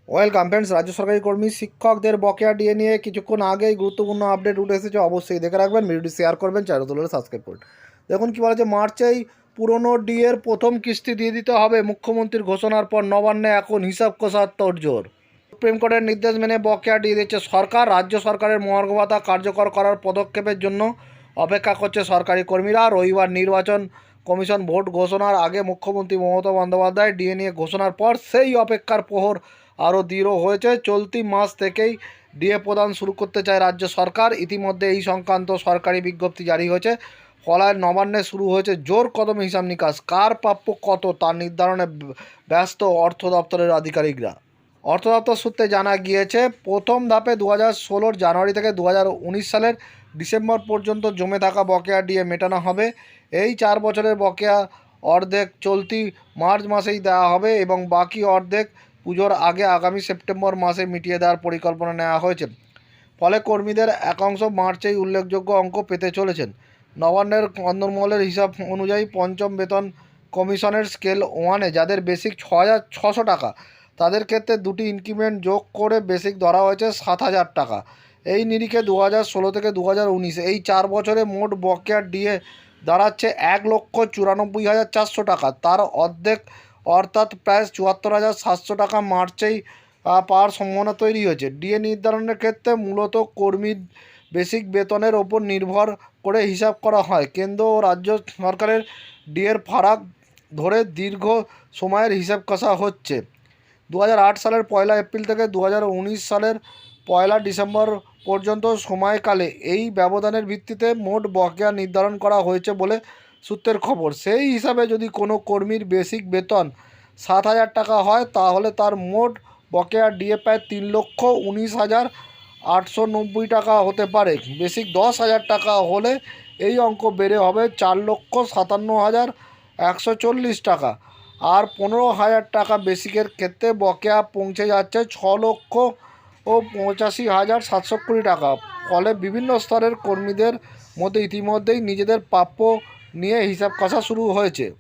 Welcome friends. রাজ্য সরকারি কর্মী শিক্ষকদের বকেয়া ডিএ নিয়ে কিছুক্ষণ আগেই গুরুত্বপূর্ণ আপডেট উঠে এসেছে, অবশ্যই দেখে রাখবেন, ভিডিওটি শেয়ার করবেন, চ্যানেল তুলে সাবস্ক্রাইব করুন। দেখুন কী বলা হচ্ছে, মার্চেই পুরনো ডিএর প্রথম কিস্তি দিয়ে দিতে হবে। মুখ্যমন্ত্রীর ঘোষণার পর নবান্নে এখন হিসাব কষার তোড়জোড়। সুপ্রিম কোর্টের নির্দেশ মেনে বকেয়া ডিএ দিচ্ছে সরকার। রাজ্য সরকারের মহার্ঘ ভাতা কার্যকর করার পদক্ষেপের জন্য অপেক্ষা করছে সরকারি কর্মীরা। রবিবার নির্বাচন কমিশন ভোট ঘোষণার আগে মুখ্যমন্ত্রী মমতা বন্দ্যোপাধ্যায় ডিএ নিয়ে ঘোষণার পর সেই অপেক্ষার প্রহর আরও দৃঢ় হয়েছে। চলতি মাস থেকেই ডিএ প্রদান শুরু করতে চায় রাজ্য সরকার। ইতিমধ্যে এই সংক্রান্ত সরকারি বিজ্ঞপ্তি জারি হয়েছে। ফলায় নবান্নে শুরু হয়েছে জোর কদমে হিসাব নিকাশ। কার প্রাপ্য কত তা নির্ধারণে ব্যস্ত অর্থ দপ্তরের আধিকারিকরা। অর্থ দপ্তর সূত্রে জানা গিয়েছে, প্রথম ধাপে 2016 জানুয়ারি থেকে 2019 সালের ডিসেম্বর পর্যন্ত জমে থাকা বকেয়া ডিএ মেটানো হবে। এই 4 বছরের বকেয়া অর্ধেক চলতি মার্চ মাসেই দেওয়া হবে এবং বাকি অর্ধেক পুজোর আগে আগামী সেপ্টেম্বর মাসে মিটিয়ে দেওয়ার পরিকল্পনা নেওয়া হয়েছে। ফলে কর্মীদের একাংশ মার্চেই উল্লেখযোগ্য অঙ্ক পেতে চলেছেন। নবান্নের অন্দরমহলের হিসাব অনুযায়ী পঞ্চম বেতন কমিশনের স্কেল 1-এ যাদের বেসিক 6,600 টাকা, তাদের ক্ষেত্রে দুটি ইনক্রিমেন্ট যোগ করে বেসিক ধরা হয়েছে 7,000 টাকা। এই নিরিখে 2016 থেকে 2019 এই 4 বছরে মোট বকেয়া ডিএ দাঁড়াচ্ছে 1,94,400 টাকা। তার অর্ধেক অর্থাৎ প্রায় 74,700 টাকা মার্চেই পাওয়ার সম্ভাবনা তৈরি হয়েছে। ডিএ নির্ধারণের ক্ষেত্রে মূলত কর্মীর বেসিক বেতনের ওপর নির্ভর করে হিসাব করা হয়। কেন্দ্র ও রাজ্য সরকারের ডিএর ফারাক ধরে দীর্ঘ সময়ের হিসাব কষা হচ্ছে। 2008 সালের 1 এপ্রিল থেকে 2019 সালের 1 ডিসেম্বর পর্যন্ত সময়কালে এই ব্যবধানের ভিত্তিতে মোট বকেয়া নির্ধারণ করা হয়েছে বলে সূত্রের খবর। সেই হিসাবে যদি কোনো কর্মীর বেসিক বেতন 7,000 টাকা হয়, তাহলে তার মোট বকেয়া ডিএ প্রায় 3,19,890 টাকা হতে পারে। বেসিক 10,000 টাকা হলে এই অঙ্ক বেড়ে হবে 4,57,140 টাকা। আর 15,000 টাকা বেসিকের ক্ষেত্রে বকেয়া পৌঁছে যাচ্ছে 6,85,720 টাকা। ফলে বিভিন্ন স্তরের কর্মীদের মধ্যে ইতিমধ্যেই নিজেদের প্রাপ্য নিয়ে হিসাব কষা শুরু হয়েছে।